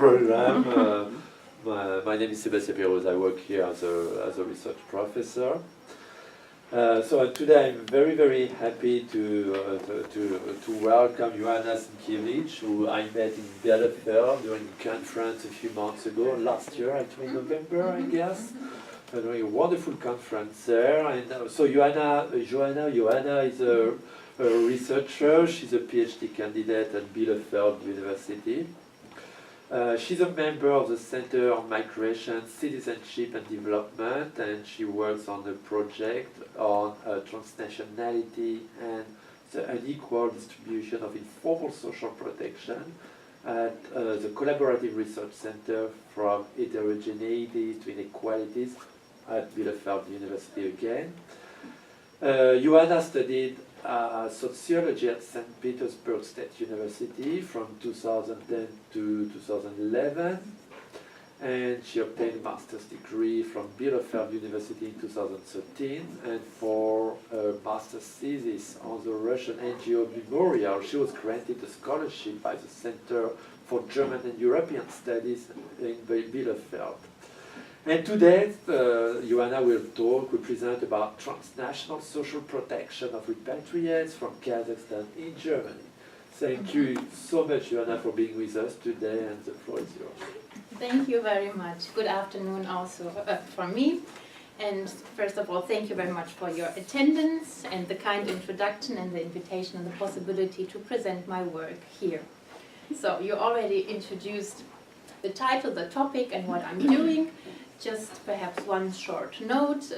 program. My name is Sébastien Pérouse. I work here as a research professor. So today I'm very, very happy to welcome Joanna Sienkiewicz, who I met in Bielefeld during a conference a few months ago, last year, actually November, I guess. During a wonderful conference there. And so Joanna is a researcher. She's a PhD candidate at Bielefeld University. She's a member of the Center on Migration, Citizenship and Development, and she works on a project on transnationality and the unequal distribution of informal social protection at the Collaborative Research Center from Heterogeneity to Inequalities at Bielefeld University again. Joanna studied sociology at St. Petersburg State University from 2010 to 2011, and she obtained a master's degree from Bielefeld University in 2013, and for a master's thesis on the Russian NGO Memorial, she was granted a scholarship by the Center for German and European Studies in Bielefeld. And today, Joanna will present about transnational social protection of repatriates from Kazakhstan in Germany. Thank you so much, Joanna, for being with us today, and the floor is yours. Thank you very much. Good afternoon also from me. And first of all, thank you very much for your attendance and the kind introduction and the invitation and the possibility to present my work here. So you already introduced the title, the topic, and what I'm doing. Just perhaps one short note.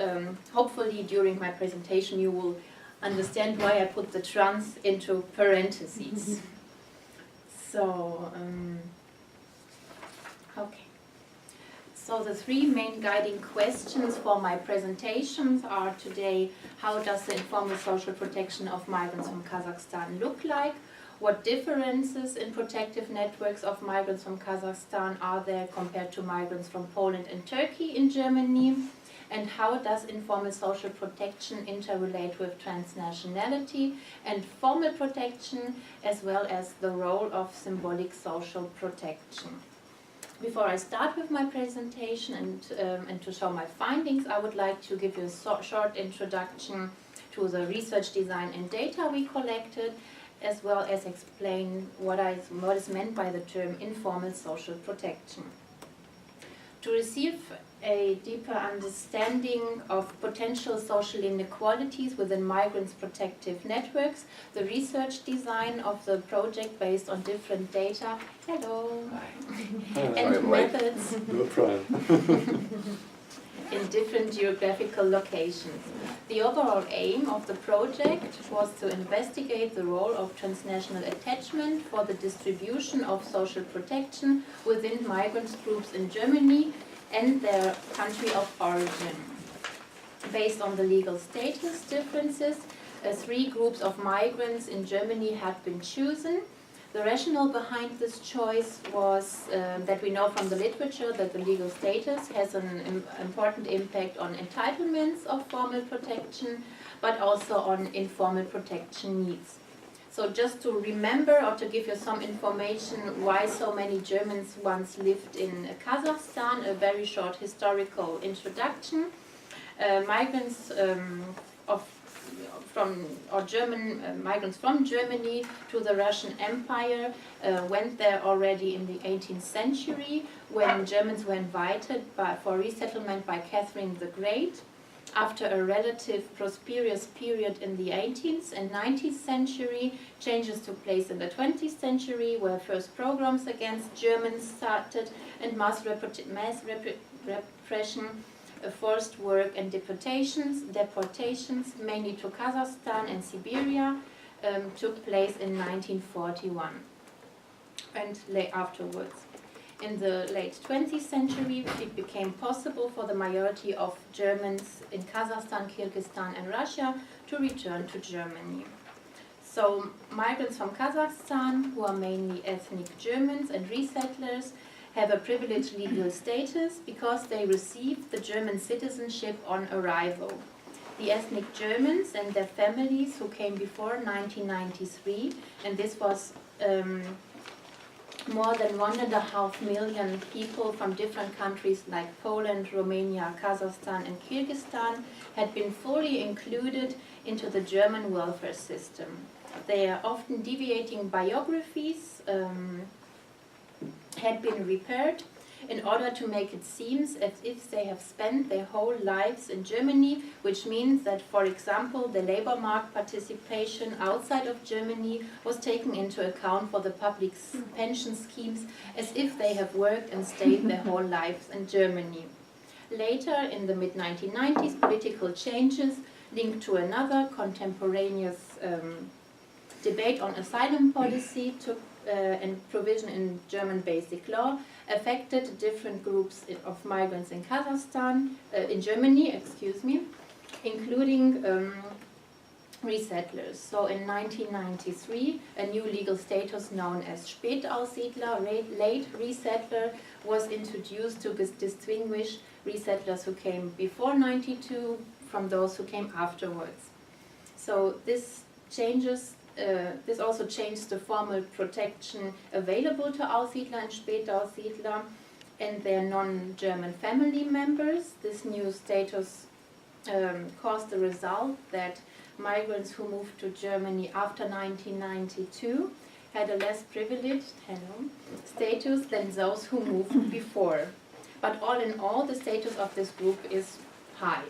Hopefully during my presentation you will understand why I put the trans into parentheses. So, okay. So the three main guiding questions for my presentations are today: how does the informal social protection of migrants from Kazakhstan look like? What differences in protective networks of migrants from Kazakhstan are there compared to migrants from Poland and Turkey in Germany? And how does informal social protection interrelate with transnationality and formal protection, as well as the role of symbolic social protection? Before I start with my presentation and to show my findings, I would like to give you a short introduction to the research design and data we collected, as well as explain what is meant by the term informal social protection. To receive a deeper understanding of potential social inequalities within migrants' protective networks, the research design of the project based on different data, and methods No problem. in different geographical locations. The overall aim of the project was to investigate the role of transnational attachment for the distribution of social protection within migrant groups in Germany and their country of origin. Based on the legal status differences, three groups of migrants in Germany had been chosen. The rationale behind this choice was that we know from the literature that the legal status has an important impact on entitlements of formal protection, but also on informal protection needs. So just to remember or to give you some information why so many Germans once lived in Kazakhstan, a very short historical introduction. Migrants migrants from Germany to the Russian Empire went there already in the 18th century when Germans were invited for resettlement by Catherine the Great. After a relative prosperous period in the 18th and 19th century, changes took place in the 20th century where first pogroms against Germans started and mass repression, forced work and deportations, mainly to Kazakhstan and Siberia, took place in 1941 and afterwards. In the late 20th century, it became possible for the majority of Germans in Kazakhstan, Kyrgyzstan and Russia to return to Germany. So migrants from Kazakhstan, who are mainly ethnic Germans and resettlers, have a privileged legal status because they received the German citizenship on arrival. The ethnic Germans and their families who came before 1993, and this was more than 1.5 million people from different countries like Poland, Romania, Kazakhstan and Kyrgyzstan had been fully included into the German welfare system. Their often deviating biographies had been repaired in order to make it seem as if they have spent their whole lives in Germany, which means that, for example, the labor market participation outside of Germany was taken into account for the public pension schemes as if they have worked and stayed their whole lives in Germany. Later, in the mid-1990s, political changes linked to another contemporaneous debate on asylum policy and provision in German basic law affected different groups of migrants in in Germany, including resettlers. So in 1993, a new legal status known as Spätaussiedler, late resettler, was introduced to distinguish resettlers who came before 92 from those who came afterwards. So this also changed the formal protection available to Aussiedler and Spätaussiedler and their non-German family members. This new status caused the result that migrants who moved to Germany after 1992 had a less privileged status than those who moved before. But all in all, the status of this group is high.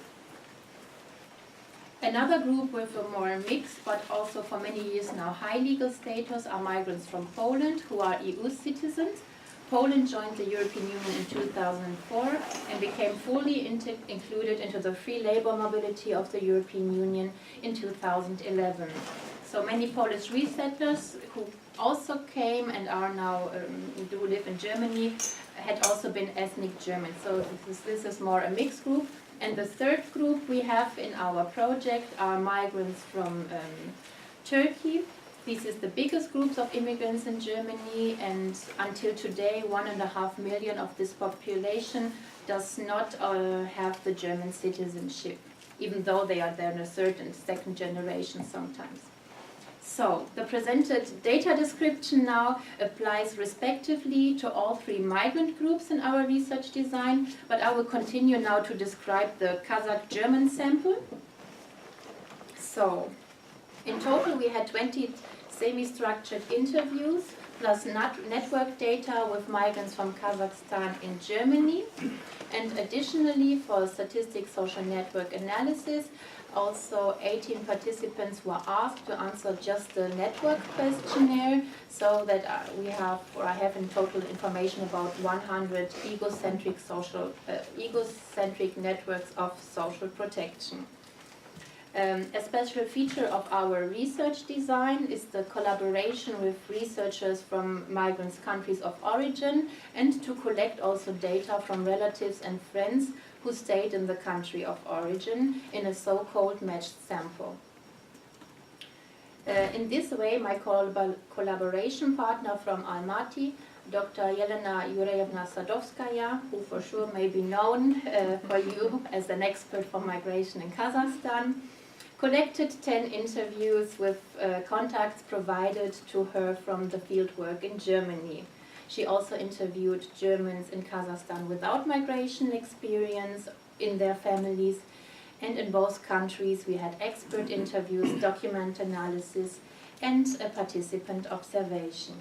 Another group with a more mixed, but also for many years now high legal status, are migrants from Poland who are EU citizens. Poland joined the European Union in 2004 and became fully included into the free labor mobility of the European Union in 2011. So many Polish resettlers who also came and are now do live in Germany had also been ethnic German. So this is more a mixed group. And the third group we have in our project are migrants from Turkey. This is the biggest group of immigrants in Germany, and until today 1.5 million of this population does not have the German citizenship, even though they are there in a third and second generation sometimes. So, the presented data description now applies respectively to all three migrant groups in our research design, but I will continue now to describe the Kazakh-German sample. So, in total we had 20 semi-structured interviews plus network data with migrants from Kazakhstan in Germany, and additionally for statistical social network analysis, also 18 participants were asked to answer just the network questionnaire, so that I have in total information about 100 egocentric networks of social protection. A special feature of our research design is the collaboration with researchers from migrants' countries of origin, and to collect also data from relatives and friends who stayed in the country of origin in a so-called matched sample. In this way, my collaboration partner from Almaty, Dr. Jelena Jurejevna Sadovskaya, who for sure may be known for you as an expert for migration in Kazakhstan, collected 10 interviews with contacts provided to her from the fieldwork in Germany. She also interviewed Germans in Kazakhstan without migration experience in their families, and in both countries we had expert interviews, document analysis, and a participant observation.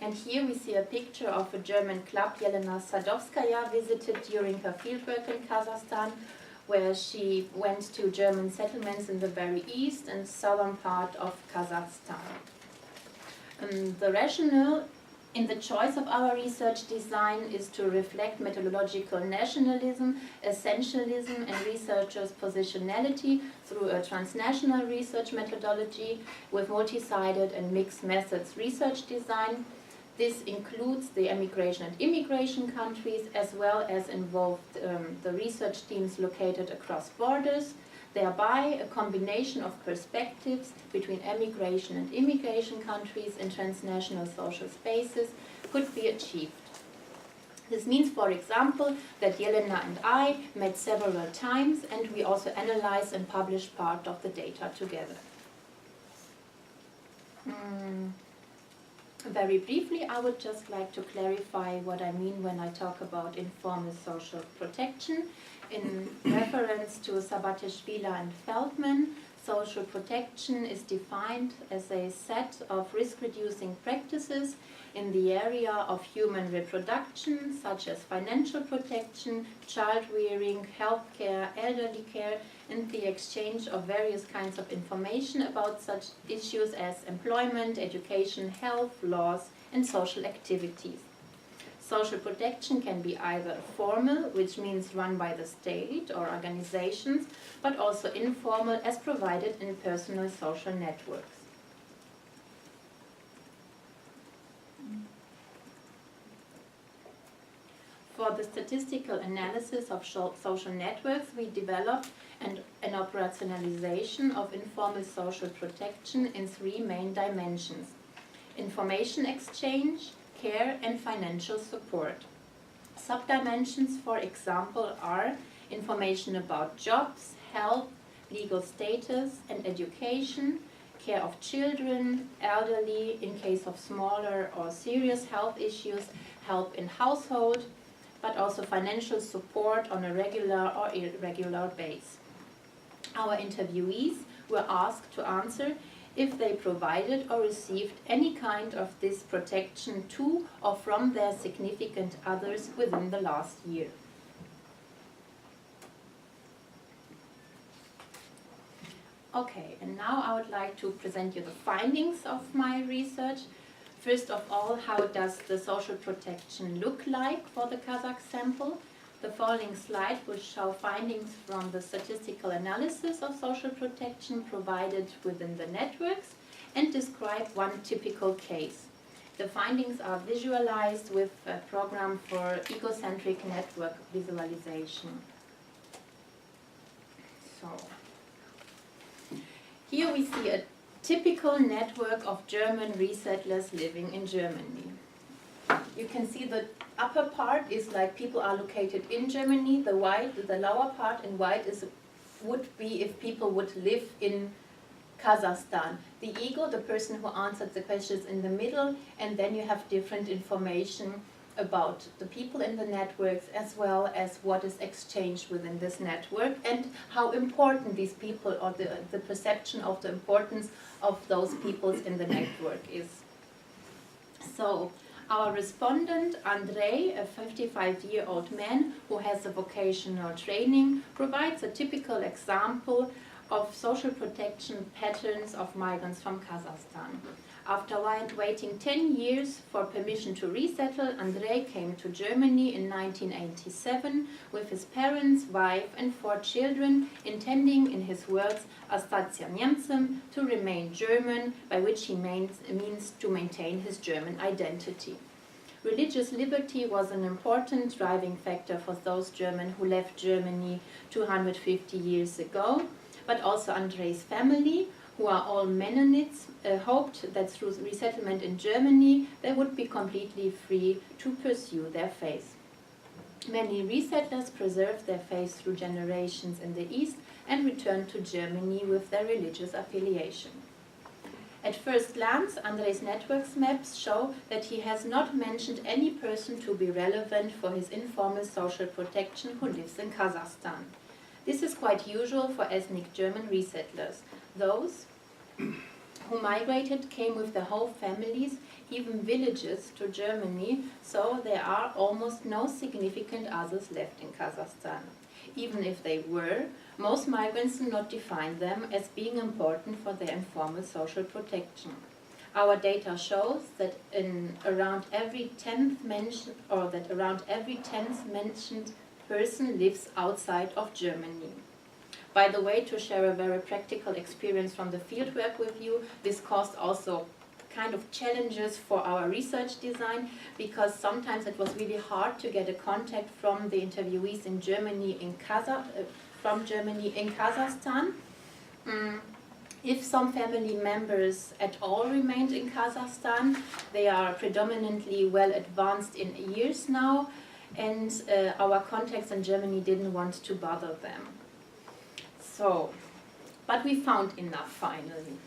And here we see a picture of a German club Jelena Sadovskaya visited during her fieldwork in Kazakhstan, where she went to German settlements in the very east and southern part of Kazakhstan. The rationale in the choice of our research design is to reflect methodological nationalism, essentialism, and researchers' positionality through a transnational research methodology with multi-sided and mixed methods research design. This includes the emigration and immigration countries, as well as involved the research teams located across borders. Thereby, a combination of perspectives between emigration and immigration countries in transnational social spaces could be achieved. This means, for example, that Jelena and I met several times, and we also analyzed and published part of the data together. Very briefly, I would just like to clarify what I mean when I talk about informal social protection. In reference to Sabatishvili and Feldman, social protection is defined as a set of risk-reducing practices in the area of human reproduction, such as financial protection, child-rearing, healthcare, elderly care, and the exchange of various kinds of information about such issues as employment, education, health, laws, and social activities. Social protection can be either formal, which means run by the state or organizations, but also informal, as provided in personal social networks. For the statistical analysis of social networks, we developed an operationalization of informal social protection in three main dimensions: information exchange, care, and financial support. Subdimensions, for example, are information about jobs, health, legal status, and education, care of children, elderly, in case of smaller or serious health issues, help in household, but also financial support on a regular or irregular basis. Our interviewees were asked to answer if they provided or received any kind of this protection to or from their significant others within the last year. Okay, and now I would like to present you the findings of my research. First of all, how does the social protection look like for the Kazakh sample? The following slide will show findings from the statistical analysis of social protection provided within the networks and describe one typical case. The findings are visualized with a program for egocentric network visualization. So, here we see a typical network of German resettlers living in Germany. You can see the upper part is like people are located in Germany. The lower part in white would be if people would live in Kazakhstan. The ego, the person who answered the questions, in the middle, and then you have different information about the people in the networks as well as what is exchanged within this network and how important these people or the perception of the importance of those peoples in the network is. So, our respondent, Andrei, a 55-year-old man who has a vocational training, provides a typical example of social protection patterns of migrants from Kazakhstan. After waiting 10 years for permission to resettle, Andrei came to Germany in 1987 with his parents, wife and 4 children, intending, in his words, "Остаться немцем," to remain German, by which he means to maintain his German identity. Religious liberty was an important driving factor for those Germans who left Germany 250 years ago, but also Andrei's family, who are all Mennonites, hoped that through resettlement in Germany they would be completely free to pursue their faith. Many resettlers preserved their faith through generations in the East and returned to Germany with their religious affiliation. At first glance, Andrei's networks maps show that he has not mentioned any person to be relevant for his informal social protection who lives in Kazakhstan. This is quite usual for ethnic German resettlers. Those who migrated came with their whole families, even villages, to Germany, so there are almost no significant others left in Kazakhstan. Even if they were, most migrants do not define them as being important for their informal social protection. Our data shows that around every 10th mentioned person lives outside of Germany. By the way, to share a very practical experience from the fieldwork with you, this caused also kind of challenges for our research design, because sometimes it was really hard to get a contact from the interviewees in Germany in Kazakhstan. If some family members at all remained in Kazakhstan, they are predominantly well advanced in years now, and our contacts in Germany didn't want to bother them. So, but we found enough finally.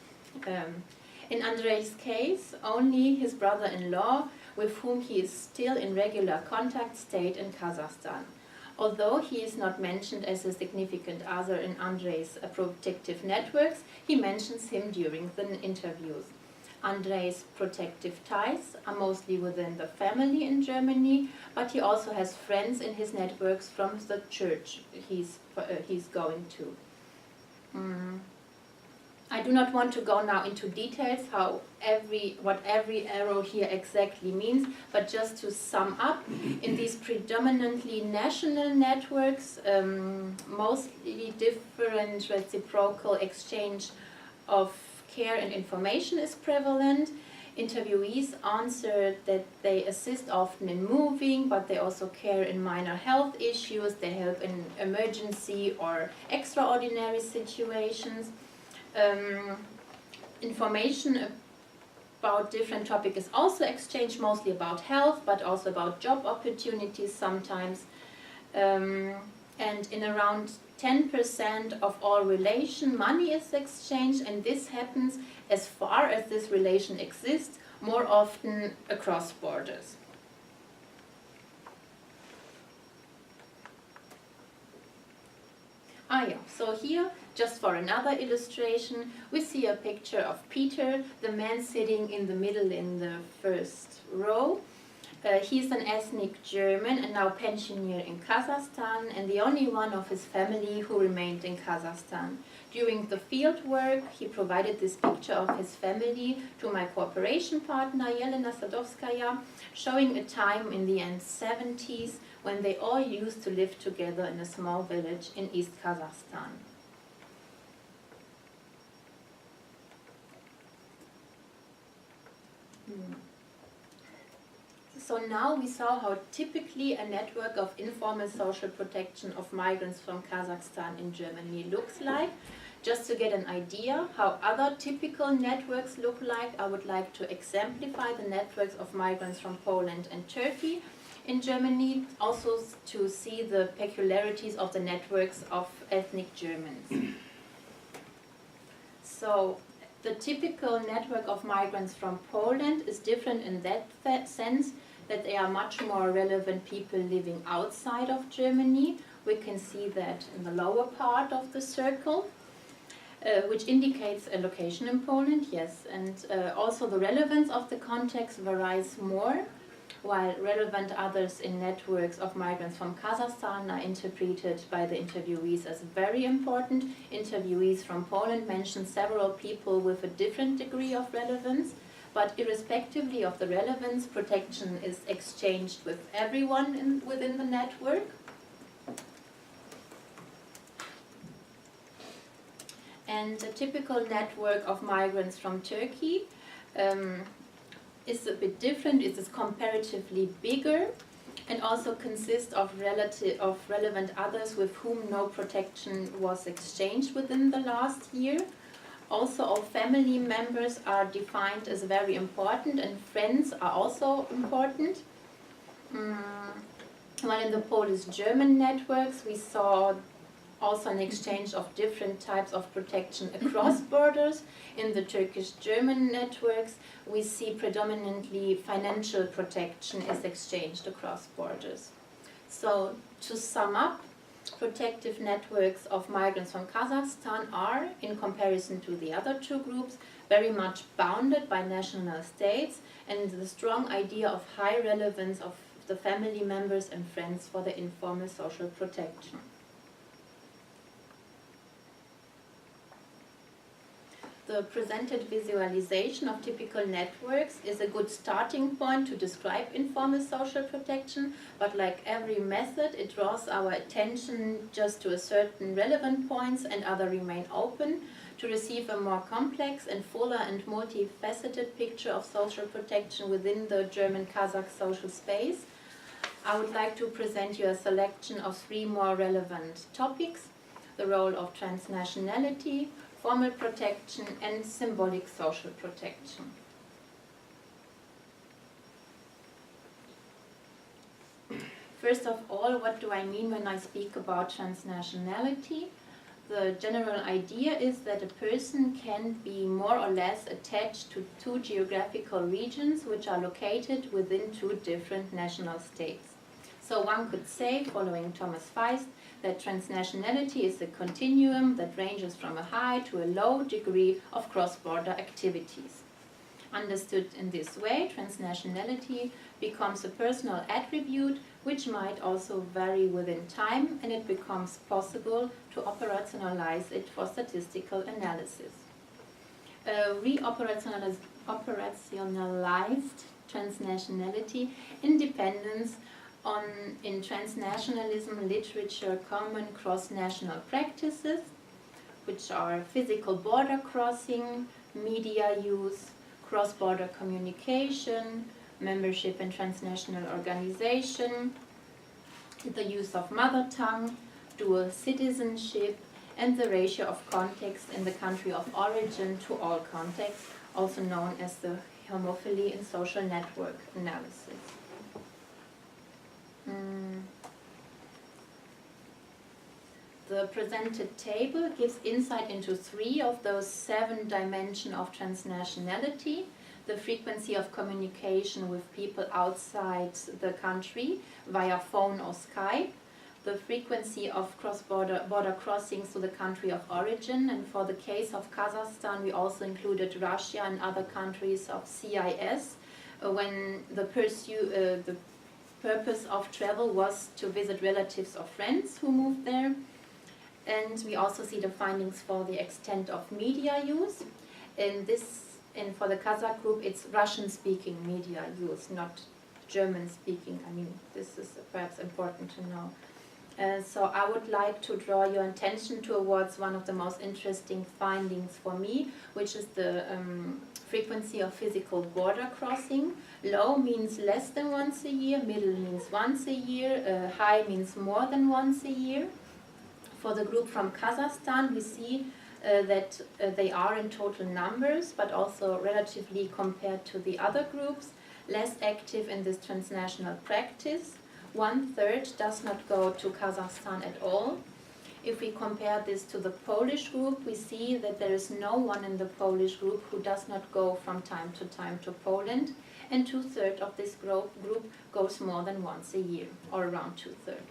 In Andrei's case, only his brother-in-law, with whom he is still in regular contact, stayed in Kazakhstan. Although he is not mentioned as a significant other in Andrei's protective networks, he mentions him during the interviews. Andrei's protective ties are mostly within the family in Germany, but he also has friends in his networks from the church he's going to. I do not want to go now into details what every arrow here exactly means, but just to sum up, in these predominantly national networks, mostly different reciprocal exchange of care and information is prevalent. Interviewees answer that they assist often in moving, but they also care in minor health issues, they help in emergency or extraordinary situations. Information about different topics is also exchanged, mostly about health, but also about job opportunities sometimes. And in around 10% of all relation, money is exchanged, and this happens as far as this relation exists, more often across borders. So here, just for another illustration, we see a picture of Peter, the man sitting in the middle in the first row. He's an ethnic German and now pensioner in Kazakhstan, and the only one of his family who remained in Kazakhstan. During the field work, he provided this picture of his family to my cooperation partner, Jelena Sadovskaya, showing a time in the end 70s when they all used to live together in a small village in East Kazakhstan. So now we saw how typically a network of informal social protection of migrants from Kazakhstan in Germany looks like. Just to get an idea how other typical networks look like, I would like to exemplify the networks of migrants from Poland and Turkey in Germany, also to see the peculiarities of the networks of ethnic Germans. So the typical network of migrants from Poland is different in that sense, that they are much more relevant people living outside of Germany. We can see that in the lower part of the circle, which indicates a location in Poland, yes. And also the relevance of the context varies more, while relevant others in networks of migrants from Kazakhstan are interpreted by the interviewees as very important. Interviewees from Poland mention several people with a different degree of relevance. But irrespectively of the relevance, protection is exchanged with everyone within the network. And the typical network of migrants from Turkey is a bit different. It is comparatively bigger and also consists of relevant others with whom no protection was exchanged within the last year. Also, all family members are defined as very important, and friends are also important. While in the Polish-German networks, we saw also an exchange of different types of protection across borders. In the Turkish-German networks, we see predominantly financial protection is exchanged across borders. So, to sum up, protective networks of migrants from Kazakhstan are, in comparison to the other two groups, very much bounded by national states and the strong idea of high relevance of the family members and friends for the informal social protection. The presented visualization of typical networks is a good starting point to describe informal social protection, but like every method, it draws our attention just to a certain relevant points and other remain open. To receive a more complex and fuller and multifaceted picture of social protection within the German-Kazakh social space, I would like to present you a selection of 3 more relevant topics: the role of transnationality, formal protection, and symbolic social protection. First of all, what do I mean when I speak about transnationality? The general idea is that a person can be more or less attached to two geographical regions which are located within two different national states. So one could say, following Thomas Feist, that transnationality is a continuum that ranges from a high to a low degree of cross-border activities. Understood in this way, transnationality becomes a personal attribute which might also vary within time, and it becomes possible to operationalize it for statistical analysis. Re-operationalized transnationality independence in transnationalism literature common cross-national practices, which are physical border crossing, media use, cross-border communication, membership in transnational organization, the use of mother tongue, dual citizenship, and the ratio of context in the country of origin to all contexts, also known as the homophily in social network analysis. The presented table gives insight into 3 of those 7 dimensions of transnationality: the frequency of communication with people outside the country via phone or Skype, the frequency of border crossings to the country of origin, and for the case of Kazakhstan we also included Russia and other countries of CIS when the purpose of travel was to visit relatives or friends who moved there. And we also see the findings for the extent of media use. And for the Kazakh group, it's Russian-speaking media use, not German-speaking. I mean, this is perhaps important to know. So I would like to draw your attention towards one of the most interesting findings for me, which is the frequency of physical border crossing. Low means less than once a year, middle means once a year, high means more than once a year. For the group from Kazakhstan, we see that they are in total numbers, but also relatively compared to the other groups, less active in this transnational practice. 1/3 does not go to Kazakhstan at all. If we compare this to the Polish group, we see that there is no one in the Polish group who does not go from time to Poland, and 2/3 of this group goes more than once a year, or around 2/3.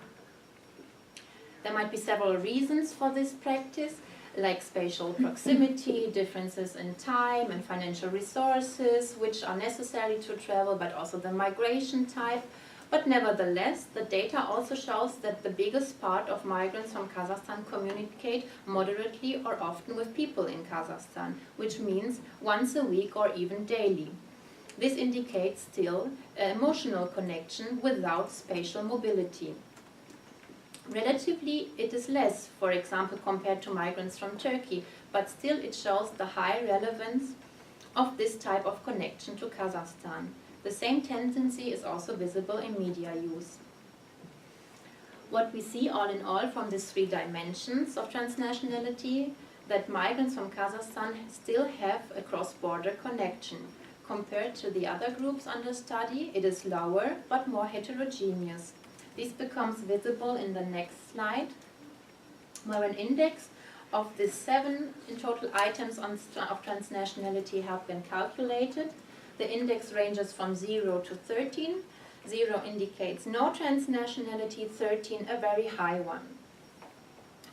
There might be several reasons for this practice, like spatial proximity, differences in time and financial resources, which are necessary to travel, but also the migration type. But nevertheless, the data also shows that the biggest part of migrants from Kazakhstan communicate moderately or often with people in Kazakhstan, which means once a week or even daily. This indicates still emotional connection without spatial mobility. Relatively, it is less, for example, compared to migrants from Turkey, but still it shows the high relevance of this type of connection to Kazakhstan. The same tendency is also visible in media use. What we see all in all from these 3 dimensions of transnationality, that migrants from Kazakhstan still have a cross-border connection. Compared to the other groups under study, it is lower but more heterogeneous. This becomes visible in the next slide, where an index of the 7 in total items of transnationality have been calculated. The index ranges from 0 to 13. 0 indicates no transnationality, 13 a very high one.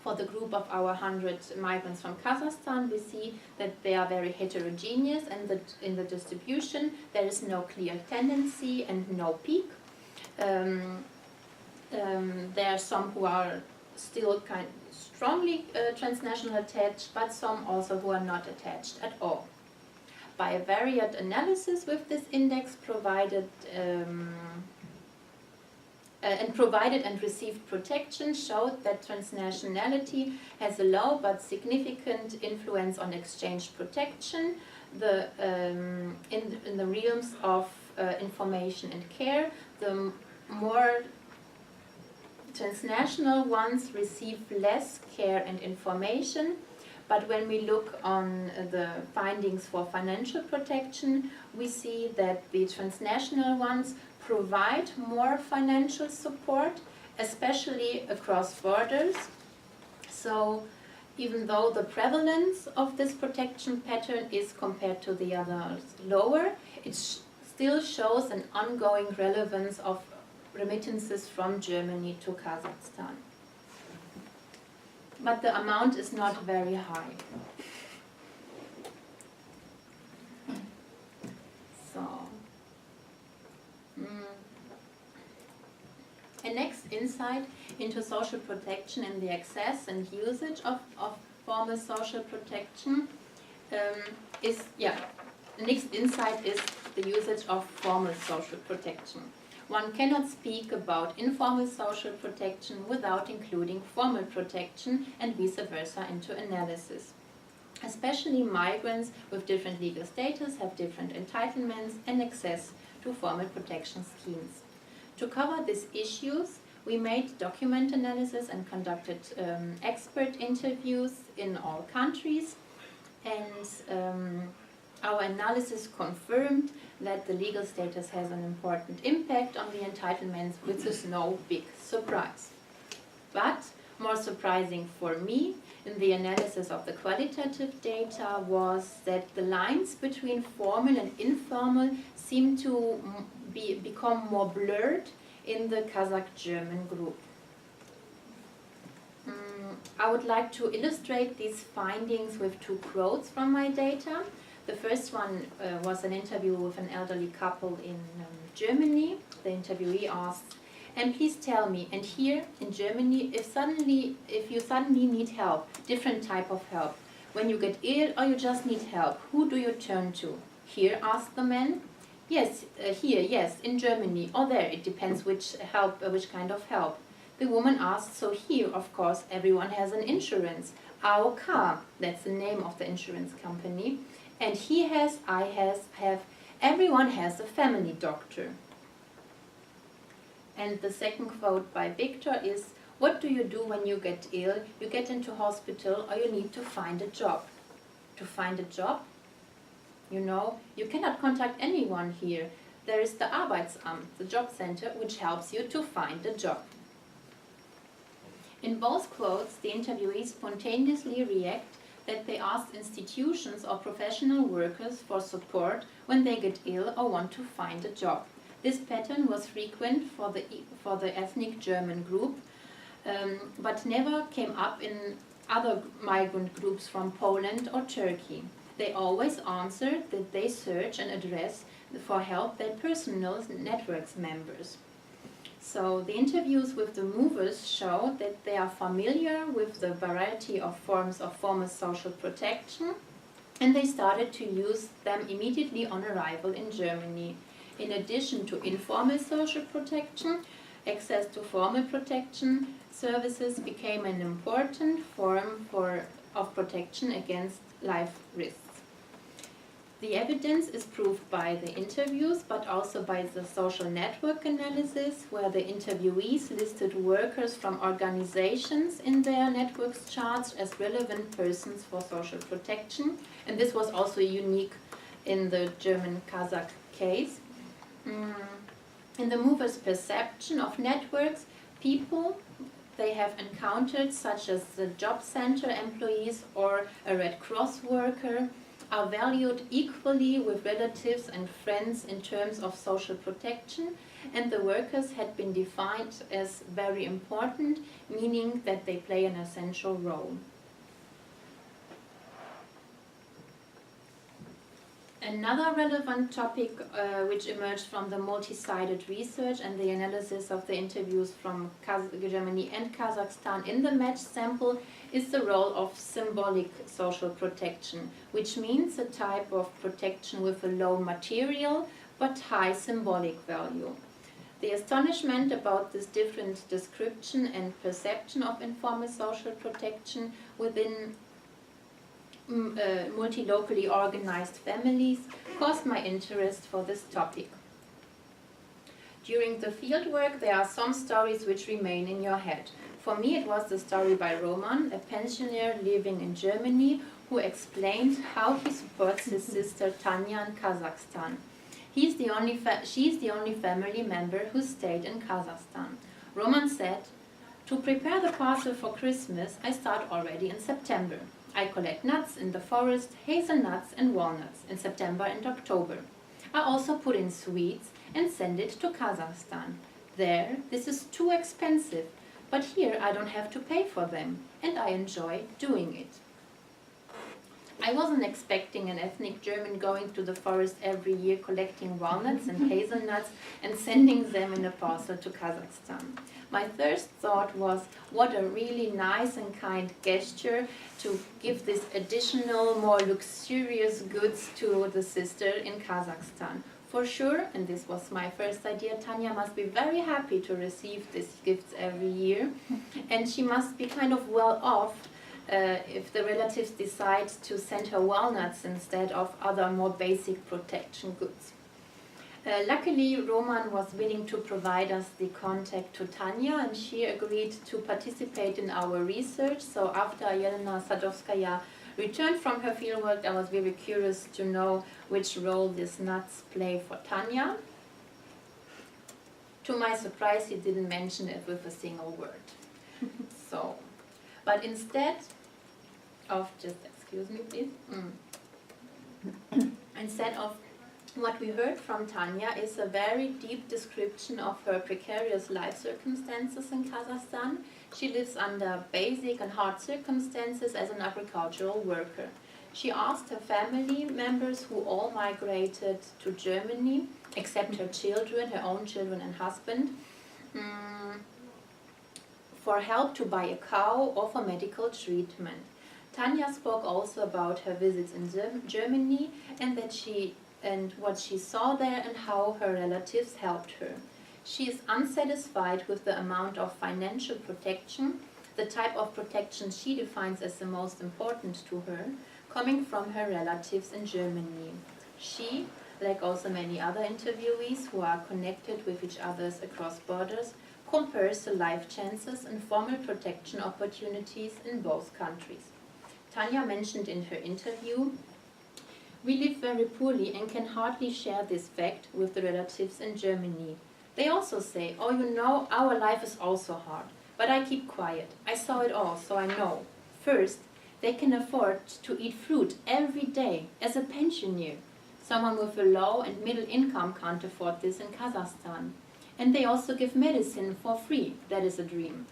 For the group of our 100 migrants from Kazakhstan, we see that they are very heterogeneous, and that in the distribution there is no clear tendency and no peak. There are some who are still kind of strongly transnational attached, but some also who are not attached at all. Bivariate analysis with this index provided and received protection showed that transnationality has a low but significant influence on exchange protection in the realms of information and care. The more transnational ones receive less care and information, but when we look on the findings for financial protection, we see that the transnational ones provide more financial support, especially across borders. So even though the prevalence of this protection pattern is compared to the others lower, it still shows an ongoing relevance of remittances from Germany to Kazakhstan. But the amount is not very high. So, a next insight into social protection and the access and usage of formal social protection the next insight is the usage of formal social protection. One cannot speak about informal social protection without including formal protection and vice versa into analysis. Especially migrants with different legal status have different entitlements and access to formal protection schemes. To cover these issues, we made document analysis and conducted expert interviews in all countries, and our analysis confirmed that the legal status has an important impact on the entitlements, which is no big surprise. But more surprising for me in the analysis of the qualitative data was that the lines between formal and informal seem to become more blurred in the Kazakh-German group. I would like to illustrate these findings with two quotes from my data. The first one was an interview with an elderly couple in Germany. The interviewee asked, "And please tell me, and here in Germany, if you suddenly need help, different type of help, when you get ill or you just need help, who do you turn to?" "Here," asked the man. "Yes, here, yes, in Germany, or there, it depends which kind of help." The woman asked, "So here, of course, everyone has an insurance. AOK, that's the name of the insurance company. And he has, I have, everyone has a family doctor." And the second quote by Victor is, "What do you do when you get ill, you get into hospital, or you need to find a job?" To find a job? You know, you cannot contact anyone here. There is the Arbeitsamt, the job center, which helps you to find a job. In both quotes, the interviewees spontaneously react that they ask institutions or professional workers for support when they get ill or want to find a job. This pattern was frequent for the ethnic German group, but never came up in other migrant groups from Poland or Turkey. They always answered that they search and address for help their personal networks members. So the interviews with the movers show that they are familiar with the variety of forms of formal social protection, and they started to use them immediately on arrival in Germany. In addition to informal social protection, access to formal protection services became an important form of protection against life risks. The evidence is proved by the interviews, but also by the social network analysis, where the interviewees listed workers from organizations in their networks charts as relevant persons for social protection. And this was also unique in the German Kazakh case. In the movers' perception of networks, people they have encountered, such as the job center employees or a Red Cross worker, are valued equally with relatives and friends in terms of social protection, and the workers had been defined as very important, meaning that they play an essential role. Another relevant topic which emerged from the multi-sided research and the analysis of the interviews from Germany and Kazakhstan in the matched sample is the role of symbolic social protection, which means a type of protection with a low material but high symbolic value. The astonishment about this different description and perception of informal social protection within multi-locally organized families caused my interest for this topic. During the fieldwork, there are some stories which remain in your head. For me, it was the story by Roman, a pensioner living in Germany, who explained how he supports his sister Tanya in Kazakhstan. She's the only family member who stayed in Kazakhstan. Roman said, To prepare the parcel for Christmas, I start already in September. I collect nuts in the forest, hazelnuts and walnuts in September and October. I also put in sweets and send it to Kazakhstan. There, this is too expensive, but here I don't have to pay for them, and I enjoy doing it. I wasn't expecting an ethnic German going to the forest every year collecting walnuts and hazelnuts and sending them in a parcel to Kazakhstan. My first thought was, what a really nice and kind gesture to give this additional, more luxurious goods to the sister in Kazakhstan. For sure, and this was my first idea, Tanya must be very happy to receive these gifts every year, and she must be kind of well off if the relatives decide to send her walnuts instead of other more basic protection goods. Luckily, Roman was willing to provide us the contact to Tanya, and she agreed to participate in our research. So after Yelena Sadovskaya returned from her fieldwork, I was very curious to know which role these nuts play for Tanya. To my surprise, he didn't mention it with a single word. But instead of, just excuse me please, instead of what we heard from Tanya is a very deep description of her precarious life circumstances in Kazakhstan. She lives under basic and hard circumstances as an agricultural worker. She asked her family members, who all migrated to Germany, except her children, her own children and husband, for help to buy a cow or for medical treatment. Tanya spoke also about her visits in Germany and what she saw there and how her relatives helped her. She is unsatisfied with the amount of financial protection, the type of protection she defines as the most important to her, coming from her relatives in Germany. She, like also many other interviewees who are connected with each other across borders, compares the life chances and formal protection opportunities in both countries. Tanya mentioned in her interview, "We live very poorly and can hardly share this fact with the relatives in Germany. They also say, oh, you know, our life is also hard. But I keep quiet. I saw it all, so I know. First, they can afford to eat fruit every day as a pensioner. Someone with a low and middle income can't afford this in Kazakhstan. And they also give medicine for free. That is a dream."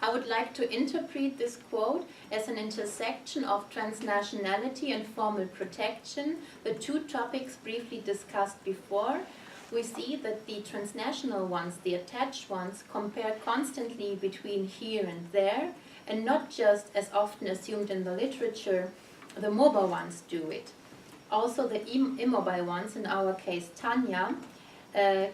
I would like to interpret this quote as an intersection of transnationality and formal protection, the two topics briefly discussed before. We see that the transnational ones, the attached ones, compare constantly between here and there, and not just, as often assumed in the literature, the mobile ones do it. Also the immobile ones, in our case Tanya,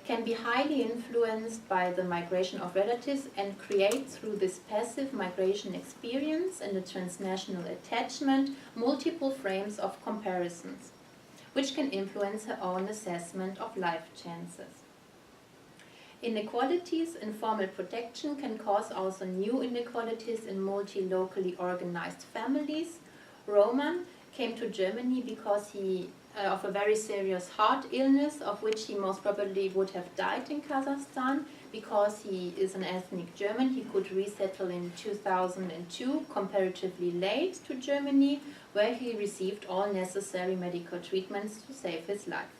can be highly influenced by the migration of relatives and create through this passive migration experience and the transnational attachment multiple frames of comparisons, which can influence her own assessment of life chances. Inequalities in formal protection can cause also new inequalities in multi-locally organized families. Roman came to Germany because he of a very serious heart illness, of which he most probably would have died in Kazakhstan. Because he is an ethnic German, he could resettle in 2002, comparatively late, to Germany, where he received all necessary medical treatments to save his life.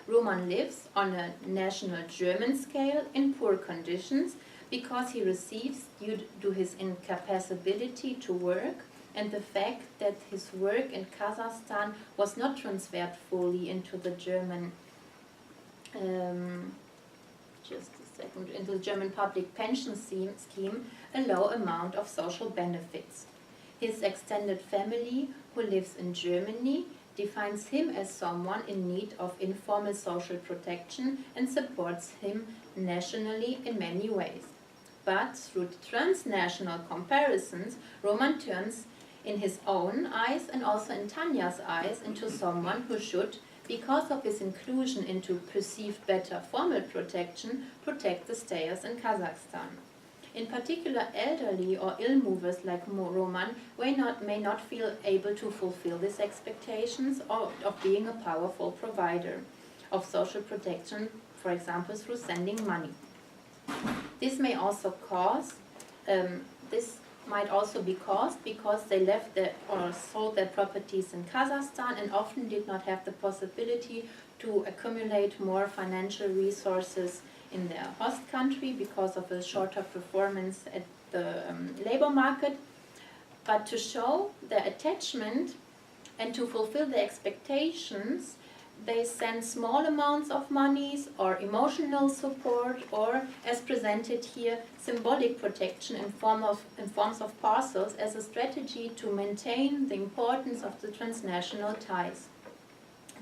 Roman lives on a national German scale in poor conditions because he receives, due to his incapacity to work, and the fact that his work in Kazakhstan was not transferred fully into the German, into the German public pension scheme, a low amount of social benefits. His extended family, who lives in Germany, defines him as someone in need of informal social protection and supports him nationally in many ways. But through transnational comparisons, Roman turns in his own eyes and also in Tanya's eyes into someone who should, because of his inclusion into perceived better formal protection, protect the stayers in Kazakhstan. In particular, elderly or ill movers like Roman may not feel able to fulfill these expectations of being a powerful provider of social protection, for example, through sending money. This may also cause, this might also be caused because they left or sold their properties in Kazakhstan and often did not have the possibility to accumulate more financial resources in their host country because of a shorter performance at the labor market. But to show their attachment and to fulfill their expectations, they send small amounts of monies or emotional support, or as presented here, symbolic protection in forms of parcels as a strategy to maintain the importance of the transnational ties.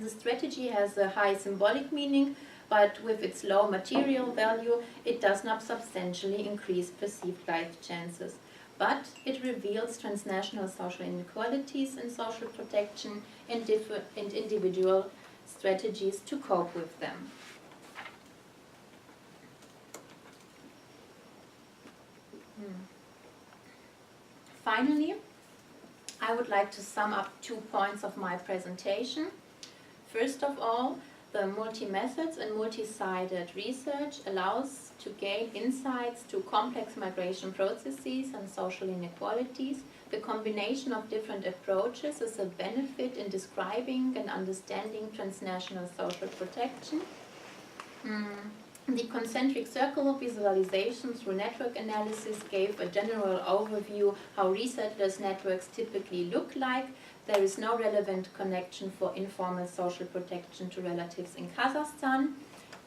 The strategy has a high symbolic meaning, but with its low material value, it does not substantially increase perceived life chances. But it reveals transnational social inequalities in social protection and individual strategies to cope with them. Finally, I would like to sum up 2 points of my presentation. First of all, the multi-methods and multi-sided research allows to gain insights to complex migration processes and social inequalities. The combination of different approaches is a benefit in describing and understanding transnational social protection. The concentric circle visualization through network analysis gave a general overview how resettlers networks typically look like. There is no relevant connection for informal social protection to relatives in Kazakhstan.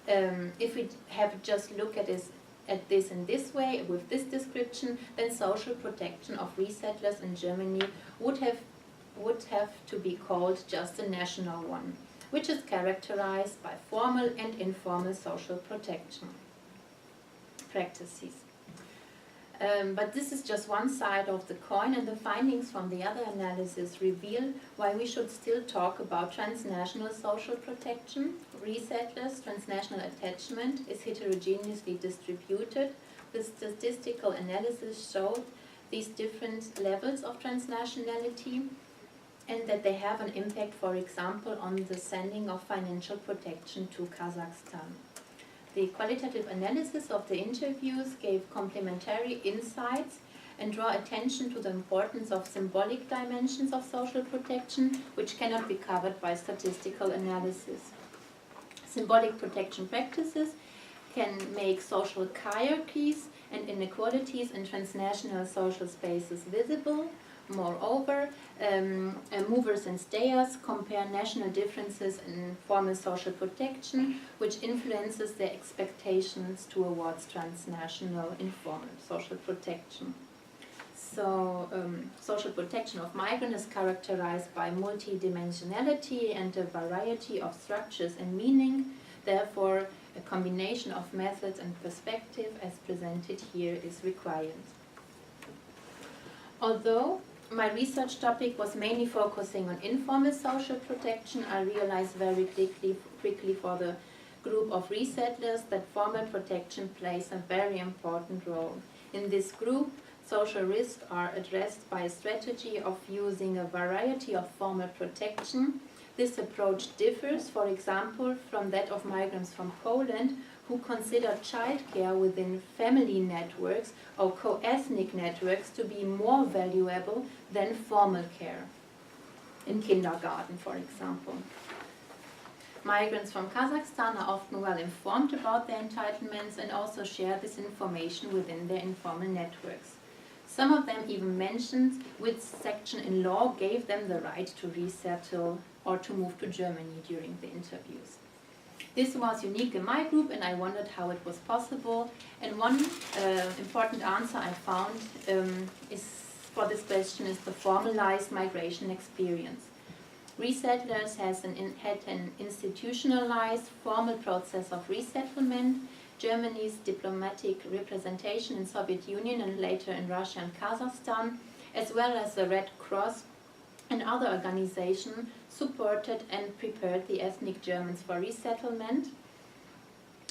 If we have just looked at this in this way, with this description, then social protection of resettlers in Germany would have to be called just a national one, which is characterized by formal and informal social protection practices. But this is just one side of the coin, and the findings from the other analysis reveal why we should still talk about transnational social protection. Resettlers' transnational attachment is heterogeneously distributed. The statistical analysis showed these different levels of transnationality and that they have an impact, for example, on the sending of financial protection to Kazakhstan. The qualitative analysis of the interviews gave complementary insights and draw attention to the importance of symbolic dimensions of social protection, which cannot be covered by statistical analysis. Symbolic protection practices can make social hierarchies and inequalities in transnational social spaces visible. Moreover, movers and stayers compare national differences in formal social protection, which influences their expectations towards transnational informal social protection. So, social protection of migrants is characterized by multidimensionality and a variety of structures and meaning. Therefore, a combination of methods and perspective as presented here is required. Although my research topic was mainly focusing on informal social protection, I realized very quickly for the group of resettlers that formal protection plays a very important role. In this group, social risks are addressed by a strategy of using a variety of formal protection. This approach differs, for example, from that of migrants from Poland, who consider childcare within family networks or co-ethnic networks to be more valuable than formal care, in kindergarten, for example. Migrants from Kazakhstan are often well informed about their entitlements and also share this information within their informal networks. Some of them even mentioned which section in law gave them the right to resettle or to move to Germany during the interviews. This was unique in my group, and I wondered how it was possible. And one important answer I found for this question is the formalized migration experience. Resettlers had an institutionalized formal process of resettlement. Germany's diplomatic representation in Soviet Union and later in Russia and Kazakhstan, as well as the Red Cross and other organizations, supported and prepared the ethnic Germans for resettlement.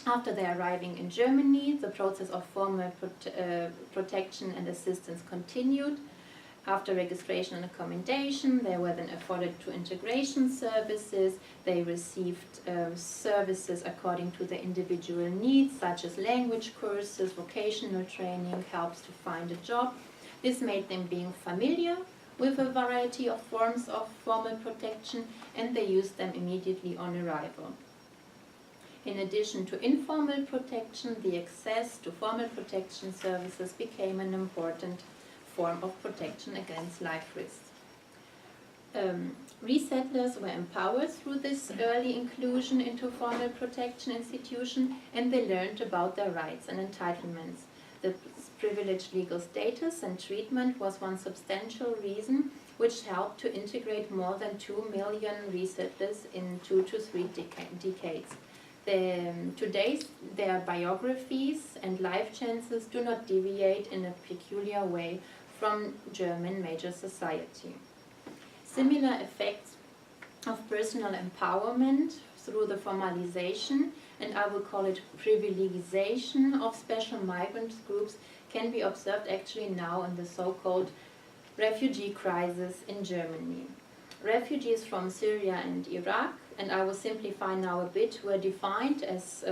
After their arriving in Germany, the process of formal protection and assistance continued. After registration and accommodation, they were then afforded to integration services. They received services according to their individual needs, such as language courses, vocational training, helps to find a job. This made them being familiar with a variety of forms of formal protection, and they used them immediately on arrival. In addition to informal protection, the access to formal protection services became an important form of protection against life risks. Resettlers were empowered through this early inclusion into formal protection institution, and they learned about their rights and entitlements. The privileged legal status and treatment was one substantial reason which helped to integrate more than 2 million resettlers in 2 to 3 decades. Today, their biographies and life chances do not deviate in a peculiar way from German major society. Similar effects of personal empowerment through the formalization, and I will call it privilegization, of special migrant groups can be observed actually now in the so-called refugee crisis in Germany. Refugees from Syria and Iraq, and I will simplify now a bit, were defined as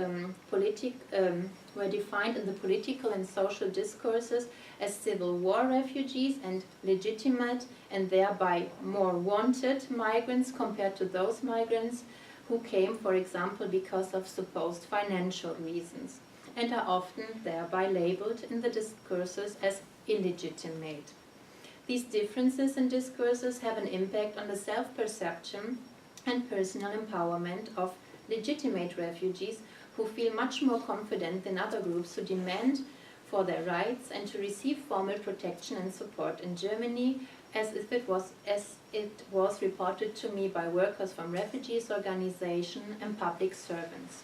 were defined in the political and social discourses as civil war refugees and legitimate and thereby more wanted migrants compared to those migrants who came, for example, because of supposed financial reasons, and are often thereby labeled in the discourses as illegitimate. These differences in discourses have an impact on the self-perception and personal empowerment of legitimate refugees who feel much more confident than other groups who demand for their rights and to receive formal protection and support in Germany, as it was reported to me by workers from refugees organizations and public servants.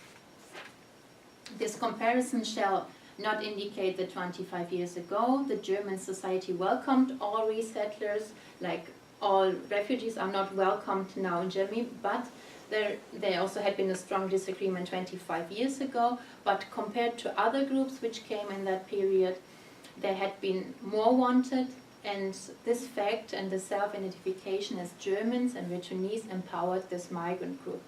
This comparison shall not indicate that 25 years ago the German society welcomed all resettlers, like all refugees are not welcomed now in Germany, but there also had been a strong disagreement 25 years ago, but compared to other groups which came in that period, there had been more wanted, and this fact and the self-identification as Germans and returnees empowered this migrant group.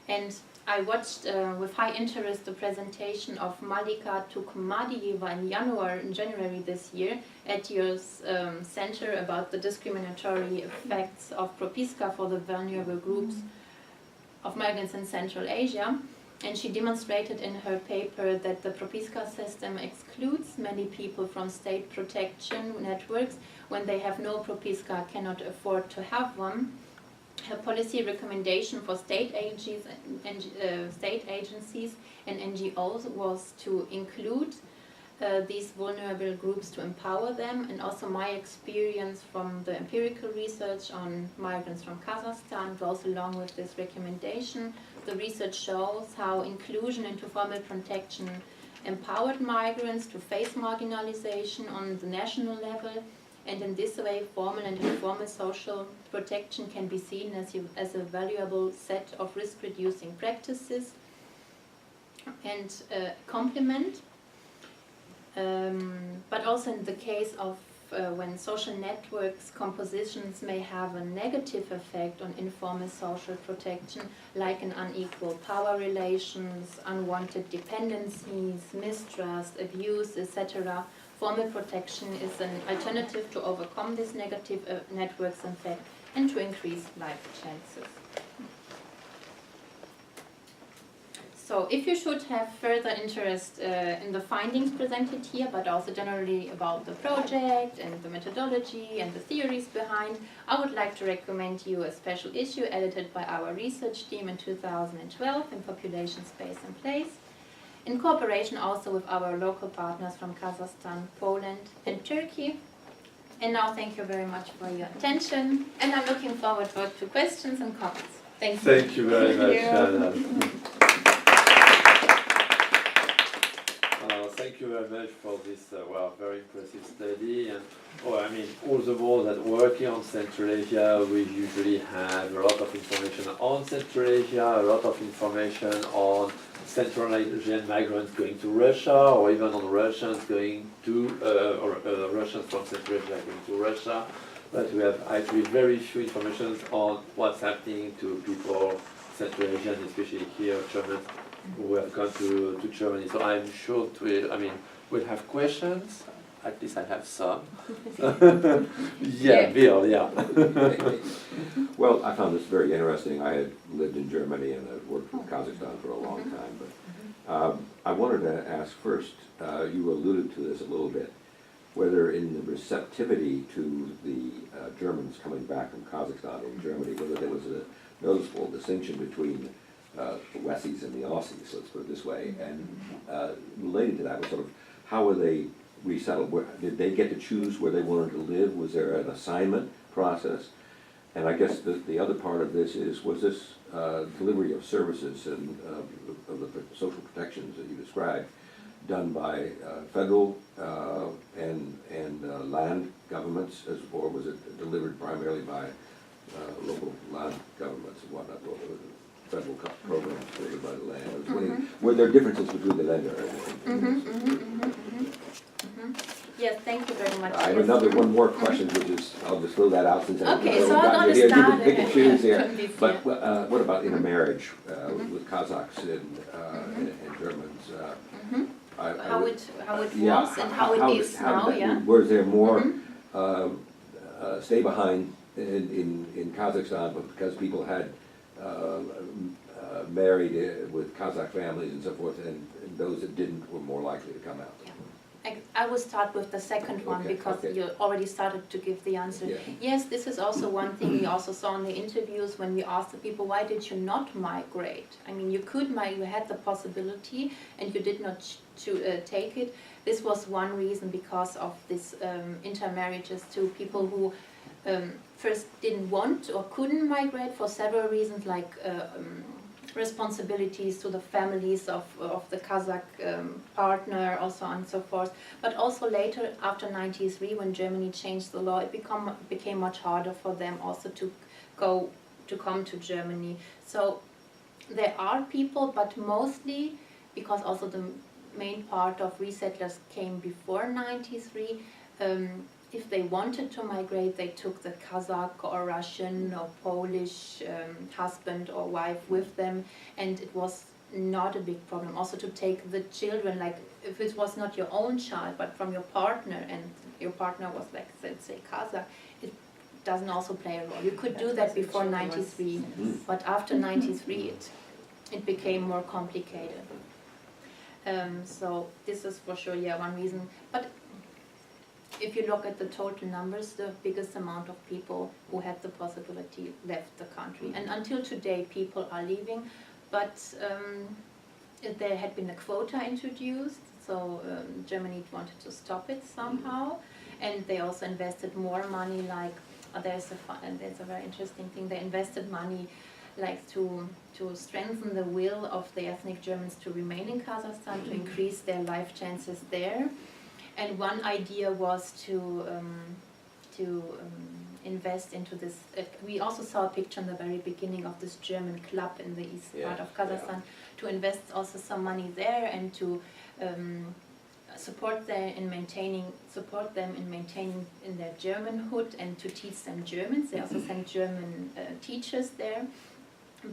And I watched with high interest the presentation of Malika Tukmadiyeva in January this year at your center about the discriminatory effects of Propiska for the vulnerable groups of migrants in Central Asia. And she demonstrated in her paper that the Propiska system excludes many people from state protection networks when they have no Propiska, cannot afford to have one. Her policy recommendation for state agencies and NGOs was to include these vulnerable groups, to empower them, and also my experience from the empirical research on migrants from Kazakhstan goes along with this recommendation. The research shows how inclusion into formal protection empowered migrants to face marginalization on the national level, and in this way formal and informal social protection can be seen as a valuable set of risk-reducing practices and complement. But also in the case of when social networks compositions may have a negative effect on informal social protection, like an unequal power relations, unwanted dependencies, mistrust, abuse, etc., formal protection is an alternative to overcome these negative networks effect and to increase life chances. So if you should have further interest in the findings presented here, but also generally about the project and the methodology and the theories behind, I would like to recommend you a special issue edited by our research team in 2012 in Population, Space and Place, in cooperation also with our local partners from Kazakhstan, Poland and Turkey. And now thank you very much for your attention, and I'm looking forward to questions and comments. Thank you. Thank you very much, Joanna. Thank you very very much for this very impressive study. And I mean, all the more that working on Central Asia, we usually have a lot of information on Central Asia, a lot of information on Central Asian migrants going to Russia, or even on Russians going to, Russians from Central Asia going to Russia. But we have actually very few information on what's happening to people, Central Asian, especially here, Germans, who have gone to Germany. So I'm sure we'll have questions. At least I have some. Bill, yeah. Well, I found this very interesting. I had lived in Germany and I've worked with Kazakhstan for a long time. But I wanted to ask first, you alluded to this a little bit, whether in the receptivity to the Germans coming back from Kazakhstan in Germany, whether there was a noticeable distinction between the Westies and the Aussies, let's put it this way. And related to that was sort of, how were they resettled? Did they get to choose where they wanted to live? Was there an assignment process? And I guess the other part of this is, was this delivery of services and of the social protections that you described done by federal and land governments, or was it delivered primarily by local land governments and whatnot, or federal programs delivered by the land? I was wondering, were there differences between the land areas? Yes, thank you very much. I have one more question, which is, I'll just throw that out since okay, I've so I'm gotten going here. to You start can pick and choose here. But What about intermarriage with Kazakhs and Germans? how it was and how it is now, Was there more stay behind in Kazakhstan, but because people had married with Kazakh families and so forth, and those that didn't were more likely to come out? I will start with the second one because you already started to give the answer. Yeah. Yes, this is also one thing we also saw in the interviews when we asked the people, why did you not migrate? I mean, you could migrate, you had the possibility and you did not take it. This was one reason, because of this intermarriages to people who first didn't want or couldn't migrate for several reasons, like responsibilities to the families of the Kazakh partner, also and so forth. But also later, after '93, when Germany changed the law, it became much harder for them also to come to Germany. So there are people, but mostly because also the main part of resettlers came before '93. If they wanted to migrate, they took the Kazakh or Russian or Polish husband or wife with them, and it was not a big problem. Also to take the children, like if it was not your own child, but from your partner, and your partner was like, let's say, Kazakh, it doesn't also play a role. You could do that before '93, but after '93 it became more complicated. So this is for sure, one reason. But if you look at the total numbers, the biggest amount of people who had the possibility left the country. And until today, people are leaving, but there had been a quota introduced, so Germany wanted to stop it somehow, and they also invested more money, like, there's a very interesting thing, they invested money like to strengthen the will of the ethnic Germans to remain in Kazakhstan, to increase their life chances there. And one idea was to invest into this. We also saw a picture in the very beginning of this German club in the east part of Kazakhstan, to invest also some money there and to support them in maintaining in their Germanhood and to teach them Germans. They also sent German teachers there,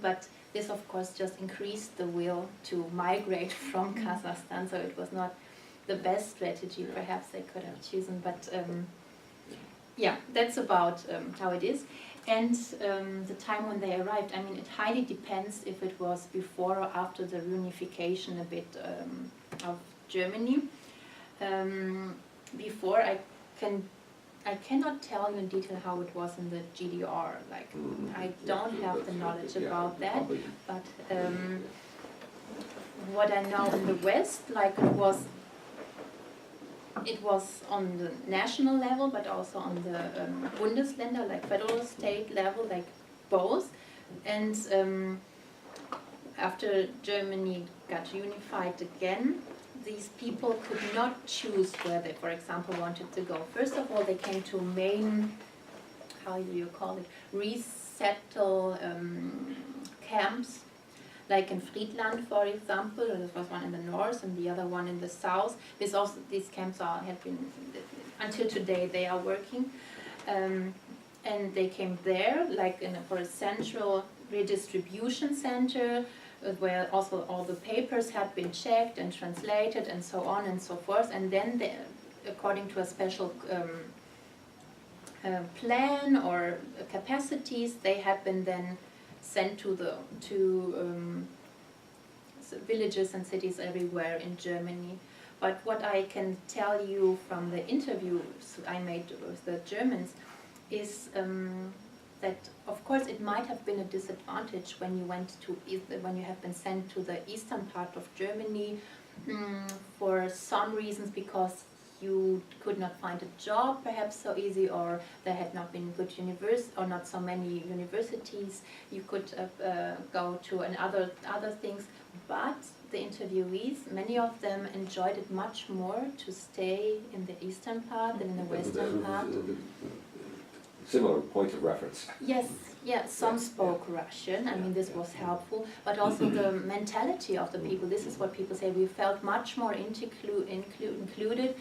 but this of course just increased the will to migrate from Kazakhstan. So it was not the best strategy perhaps they could have chosen, but that's about how it is. And the time when they arrived, I mean, it highly depends if it was before or after the reunification a bit of Germany. Before, I cannot tell you in detail how it was in the GDR, like I don't have the knowledge about that, but what I know in the West, like it was on the national level, but also on the Bundesländer, like federal state level, like both. And after Germany got unified again, these people could not choose where they, for example, wanted to go. First of all, they came to main, how do you call it, resettle camps, like in Friedland, for example. There was one in the north and the other one in the south. These camps have been, until today, they are working. And they came there, like for a central redistribution center, where also all the papers had been checked and translated and so on and so forth. And then, according to a special plan or capacities, they had been then sent to villages and cities everywhere in Germany. But what I can tell you from the interviews I made with the Germans is that, of course, it might have been a disadvantage when you have been sent to the eastern part of Germany for some reasons, because you could not find a job perhaps so easy, or there had not been good or not so many universities you could go to, and other things. But the interviewees, many of them enjoyed it much more to stay in the eastern part than in the western part. Similar points of reference. Yes, yeah, some spoke Russian, I mean this was helpful, but also the mentality of the people. This is what people say, we felt much more included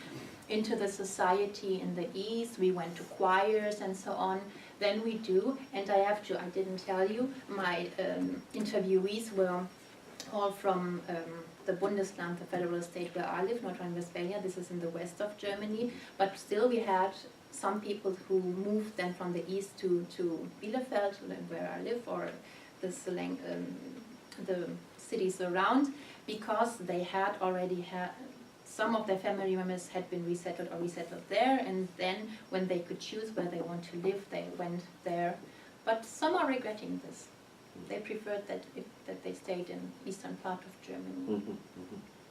into the society in the East. We went to choirs and so on than we do. And I didn't tell you, my interviewees were all from the Bundesland, the federal state where I live, North Rhine-Westphalia. This is in the west of Germany, but still we had some people who moved then from the east to Bielefeld, where I live, or the cities around, because they had already some of their family members had been resettled there, and then when they could choose where they want to live, they went there. But some are regretting this. They preferred that they stayed in eastern part of Germany.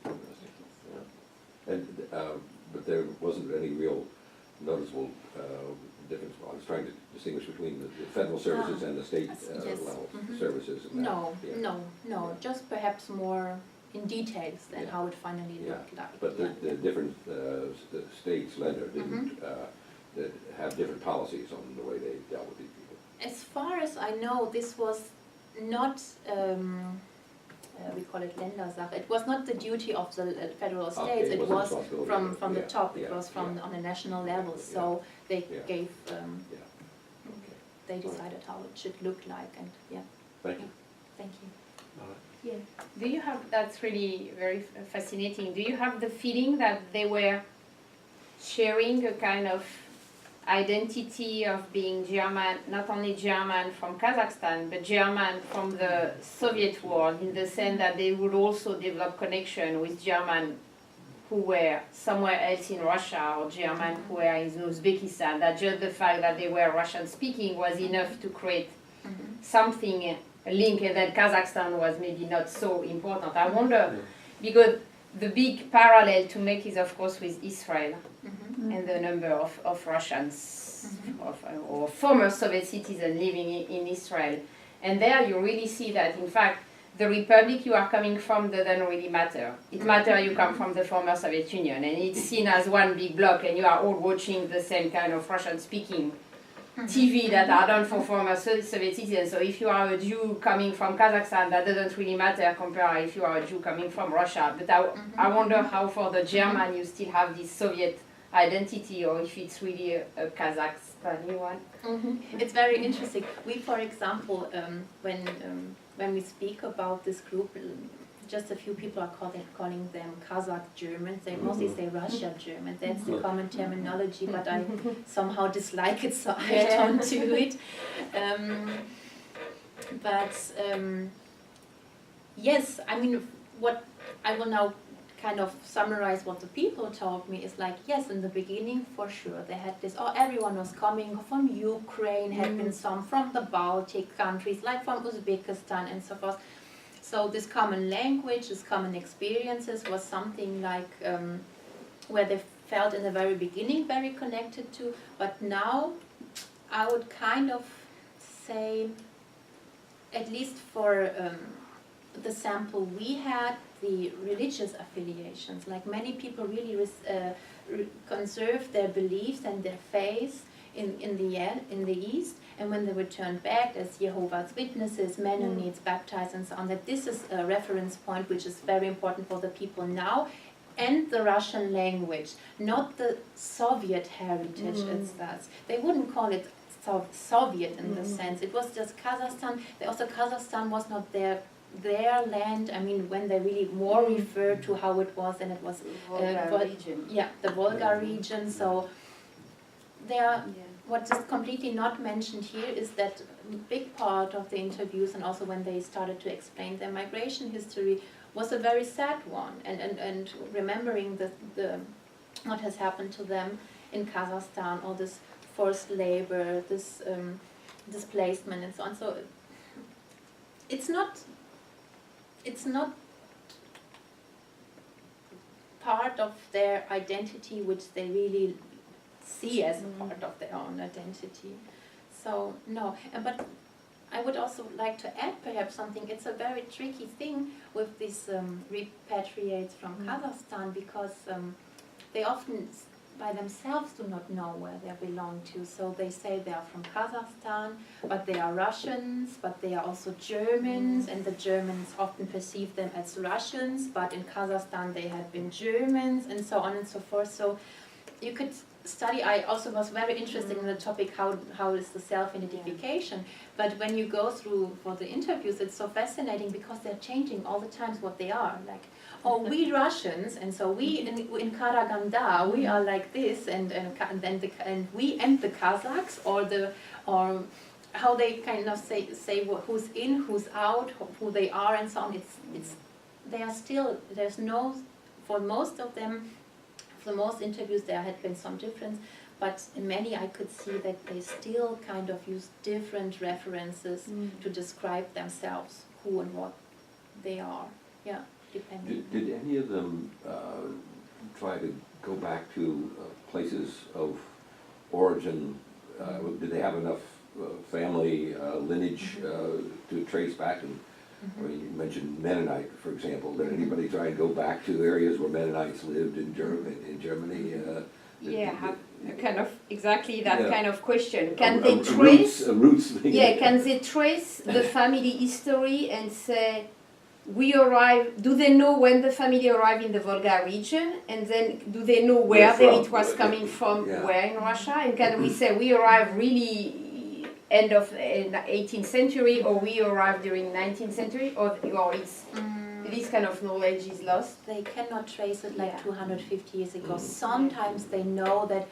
Yeah. And but there wasn't any real noticeable difference. I was trying to distinguish between the federal services and the state level services. And no. Just perhaps more in details than how it finally looked like. But the different the states, Länder, didn't have different policies on the way they dealt with these people. As far as I know, this was not, we call it Ländersache. It was not the duty of the federal states. Okay, it was from the top. Yeah, It was from on a national level. So they gave. They decided how it should look like, and Thank you. Thank you. Yeah. Do you have, that's really very fascinating, do you have the feeling that they were sharing a kind of identity of being German, not only German from Kazakhstan, but German from the Soviet world, in the sense that they would also develop connection with German who were somewhere else in Russia, or German who were in Uzbekistan, that just the fact that they were Russian speaking was enough to create something, a link, and that Kazakhstan was maybe not so important. I wonder, because the big parallel to make is of course with Israel and the number of Russians or former Soviet citizens living in Israel. And there you really see that in fact the republic you are coming from doesn't really matter. It matters you come from the former Soviet Union, and it's seen as one big block, and you are all watching the same kind of Russian speaking TV that are done for former Soviet citizens. So if you are a Jew coming from Kazakhstan, that doesn't really matter compared if you are a Jew coming from Russia. But I wonder how for the German you still have this Soviet identity, or if it's really a Kazakhstani one. It's very interesting. We, for example, when we speak about this group, just a few people are calling them Kazakh-Germans. They mostly say Russia-German. That's the common terminology, but I somehow dislike it, so I don't do it. Yes, I mean, what I will now kind of summarize what the people told me is like, yes, in the beginning, for sure, they had this, everyone was coming from Ukraine, had been some from the Baltic countries, like from Uzbekistan and so forth. So this common language, this common experiences was something like where they felt in the very beginning very connected to, but now I would kind of say, at least for the sample we had, the religious affiliations, like many people really conserved their beliefs and their faith in the East, and when they returned back as Jehovah's Witnesses, Mennonites, baptized and so on, that this is a reference point which is very important for the people now, and the Russian language, not the Soviet heritage as such. They wouldn't call it Soviet in the sense. It was just Kazakhstan. Also, Kazakhstan was not their land. I mean, when they really more referred to how it was, and it was region. Yeah, the Volga region. So there. What is completely not mentioned here is that a big part of the interviews, and also when they started to explain their migration history, was a very sad one. And remembering the what has happened to them in Kazakhstan, all this forced labor, this displacement and so on. So it's not part of their identity which they really see as a part of their own identity. So no, but I would also like to add perhaps something. It's a very tricky thing with these repatriates from Kazakhstan, because they often by themselves do not know where they belong to. So they say they are from Kazakhstan, but they are Russians, but they are also Germans, and the Germans often perceive them as Russians, but in Kazakhstan they had been Germans, and so on and so forth. So you could study, I also was very interested in the topic, how is the self-identification, but when you go through for the interviews, it's so fascinating because they're changing all the times what they are, like, oh, we Russians, and so we in Karaganda, we are like this, and we and the Kazakhs, or how they kind of say who's in, who's out, who they are, and so on. They are still, there's no, for most of them, for most interviews there had been some difference, but in many I could see that they still kind of use different references to describe themselves, who and what they are. Yeah, depending. Did any of them try to go back to places of origin? Did they have enough family lineage to trace back? And I mean, you mentioned Mennonite, for example. Did anybody try and go back to areas where Mennonites lived in Germany? Kind of exactly that kind of question. Can they trace roots thing? Yeah, can they trace the family history and say we arrived? Do they know when the family arrived in the Volga region, and then do they know where it was coming from? Yeah. Where in Russia? And can we say we arrived really end of 18th century, or we arrived during 19th century, or it's this kind of knowledge is lost? They cannot trace it like 250 years ago. Sometimes they know that,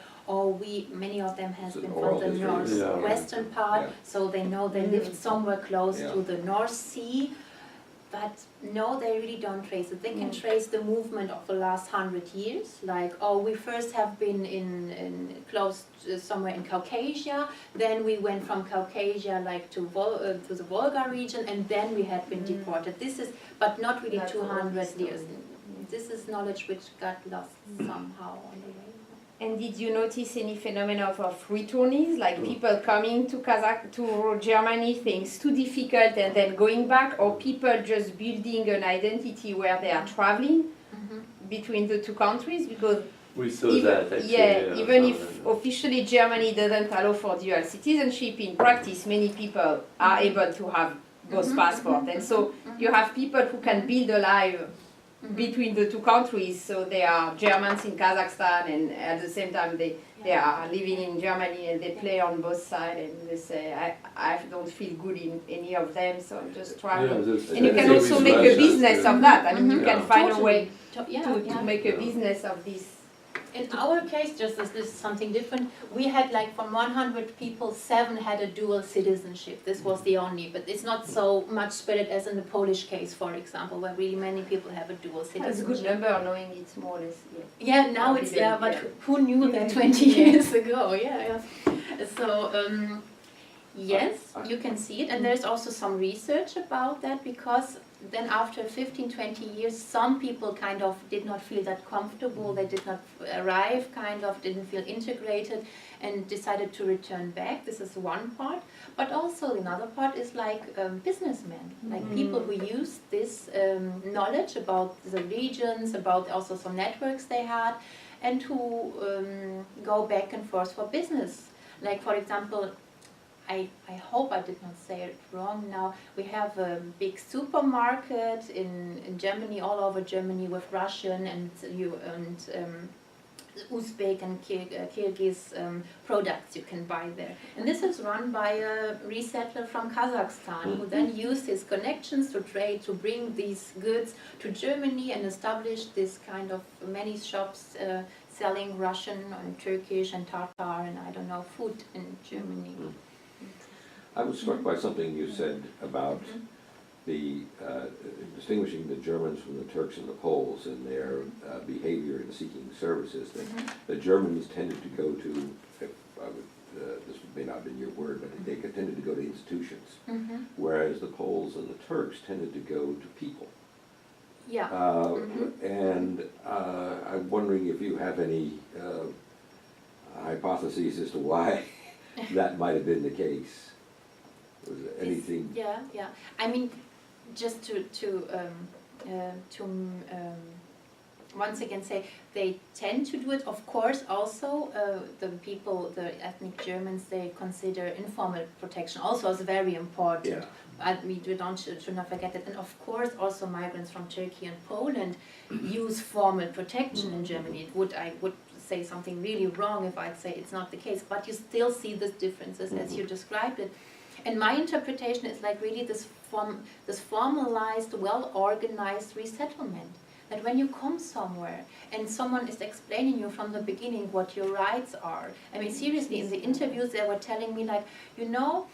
many of them has been from the northwestern part, so they know they lived somewhere close to the North Sea. But no, they really don't trace it. They can trace the movement of the last 100 years, like, we first have been in close somewhere in Caucasia, then we went from Caucasia like to the Volga region, and then we had been deported. This is, but not really 200 years. This is knowledge which got lost somehow on the way. And did you notice any phenomena of returnees, like people coming to Germany, things too difficult and then going back, or people just building an identity where they are traveling between the two countries? Because we saw that actually. Yeah, even if officially Germany doesn't allow for dual citizenship, in practice many people are able to have both passports, and so you have people who can build a life between the two countries, so they are Germans in Kazakhstan, and at the same time they are living in Germany, and they play on both sides, and they say, I don't feel good in any of them, so I'm just traveling. And you can also make a business of that. I mean, you can find a way to make a business of this. In our case, just as this is something different, we had like from 100 people, 7 had a dual citizenship. This was the only, but it's not so much spread as in the Polish case, for example, where really many people have a dual citizenship. That's a good number, knowing it's more or less. Yeah, now it's there, but who knew that 20 years ago? So, yes, you can see it, and there's also some research about that, because then after 15, 20 years, some people kind of did not feel that comfortable, they did not arrive, kind of didn't feel integrated and decided to return back. This is one part. But also another part is like businessmen, like people who use this knowledge about the regions, about also some networks they had, and who go back and forth for business. Like for example, I hope I did not say it wrong now. We have a big supermarket in Germany, all over Germany, with Russian and Uzbek and Kyrgyz products you can buy there. And this is run by a resettler from Kazakhstan who then used his connections to trade, to bring these goods to Germany and establish this kind of many shops selling Russian and Turkish and Tatar and I don't know, food in Germany. I was struck by something you said about the distinguishing the Germans from the Turks and the Poles in their behavior in seeking services. That the Germans tended to go to, this may not have been your word, but they tended to go to institutions, whereas the Poles and the Turks tended to go to people. Yeah. And I'm wondering if you have any hypotheses as to why that might have been the case. Was there anything? Yeah. I mean, just to once again say they tend to do it. Of course, also the people, the ethnic Germans, they consider informal protection also as very important. Yeah. We should not forget that. And of course, also migrants from Turkey and Poland use formal protection in Germany. I would say something really wrong if I'd say it's not the case. But you still see these differences as you described it. And my interpretation is like really this formalized, well-organized resettlement. That when you come somewhere and someone is explaining you from the beginning what your rights are. I mean, seriously, in the interviews they were telling me like, you know,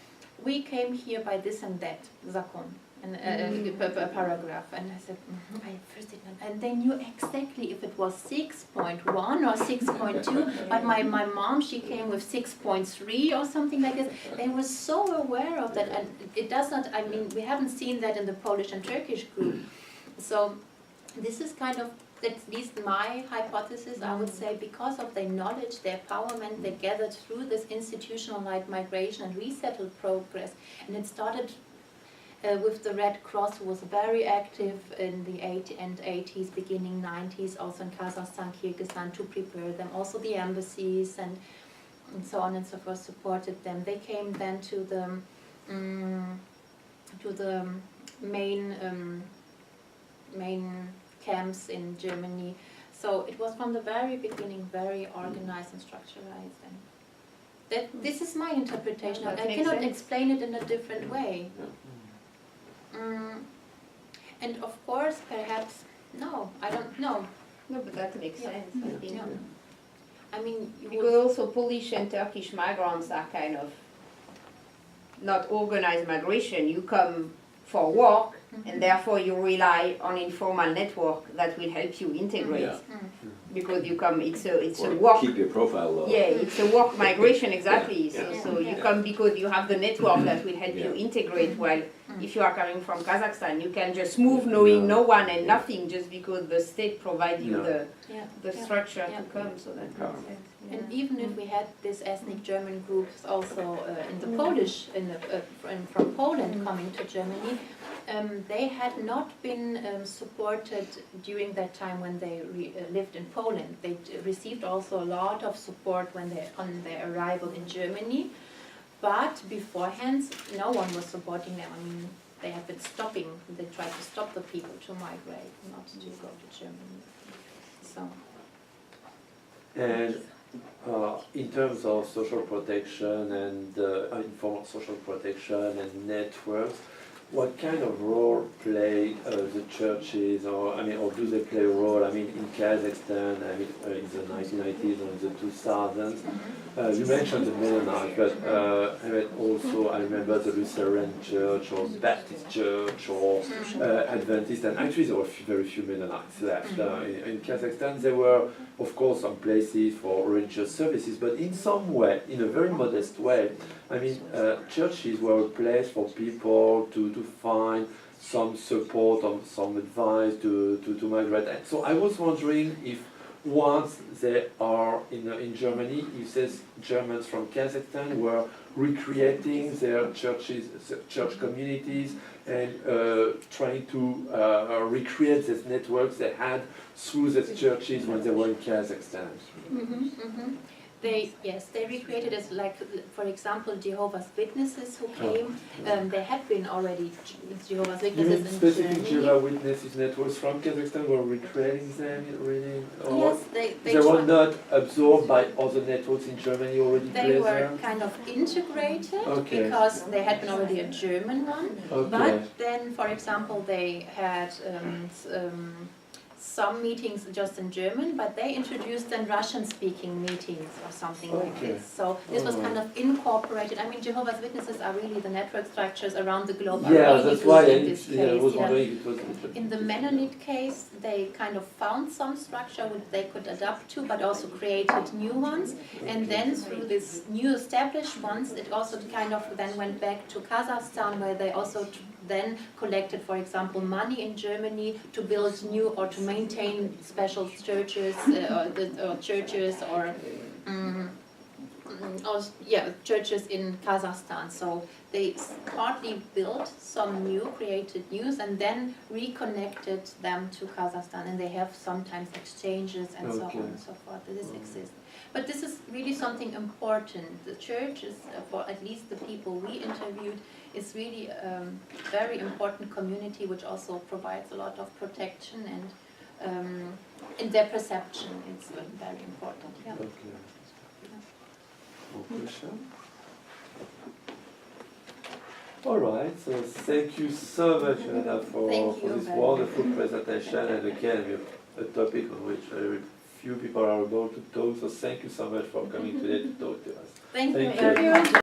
we came here by this and that, zakon, and a paragraph. And I said, I first did not. And they knew exactly if it was 6.1 or 6.2. But my mom, she came with 6.3 or something like this. They were so aware of that. And it does not, I mean, we haven't seen that in the Polish and Turkish group. So this is kind of, at least my hypothesis, I would say, because of their knowledge, their empowerment they gathered through this institutionalized migration and resettled progress. And it started with the Red Cross, who was very active in the 80s, beginning 90s, also in Kazakhstan, Kyrgyzstan, to prepare them. Also the embassies and so on and so forth supported them. They came then to the main camps in Germany. So it was from the very beginning very organized and structuralized. And this is my interpretation. I cannot explain it in a different way. And of course, perhaps, no, I don't know. No, but that makes sense, I think. Yeah. I mean, because also Polish and Turkish migrants are kind of not organized migration. You come for work, and therefore you rely on informal network that will help you integrate. Because you come, it's a work. Keep your profile low. Yeah, it's a work migration, exactly. Yeah. So you come because you have the network that will help you integrate. While if you are coming from Kazakhstan, you can just move knowing no one and nothing, just because the state provides you the structure to come. So that makes sense. And even if we had these ethnic German groups also in the Polish, from Poland coming to Germany, they had not been supported during that time when they lived in Poland. They received also a lot of support when on their arrival in Germany, but beforehand no one was supporting them. I mean, they have been they tried to stop the people to migrate, not to go to Germany. So. And in terms of social protection and informal social protection and networks, what kind of role play the churches, or do they play a role? I mean, in Kazakhstan, in the 1990s and the 2000s, you mentioned the Mennonite, but also I remember the Lutheran Church or Baptist Church or Adventist, and actually there were very few Mennonites left. In Kazakhstan, there were, of course, some places for religious services, but in some way, in a very modest way, churches were a place for people to find some support or some advice to migrate. And so I was wondering if once they are in Germany, if these Germans from Kazakhstan were recreating their churches, church communities, and trying to recreate these networks they had through these churches when they were in Kazakhstan. They recreated as, like, for example, Jehovah's Witnesses who came. They had been already Jehovah's You mean Witnesses in specific Germany. Jehovah's Witnesses networks from Kazakhstan were recreating them, really? Or Yes, they were not absorbed by other networks in Germany already They placed were there? kind of integrated Okay. because they had been already a German one. Okay. But then, for example, they had some meetings just in German, but they introduced then Russian-speaking meetings or something like Okay. this. So this was kind of incorporated. I mean, Jehovah's Witnesses are really the network structures around the globe. are Yeah, really that's good why in this I was case, wondering if it was... In the Mennonite case, they kind of found some structure which they could adapt to, but also created new ones. And then through these new established ones, it also kind of then went back to Kazakhstan, where they also then collected, for example, money in Germany to build new or to maintain special churches, churches in Kazakhstan. So they partly built some new, created news, and then reconnected them to Kazakhstan, and they have sometimes exchanges and so on and so forth. This exists. But this is really something important. The church is, for at least the people we interviewed, is really a very important community which also provides a lot of protection, and in their perception it's very important. Yeah. Okay. More question? All right, so thank you so much, Joanna, for this wonderful presentation, and again, we have a topic on which very few people are able to talk, so thank you so much for coming today to talk to us. Thank you very much.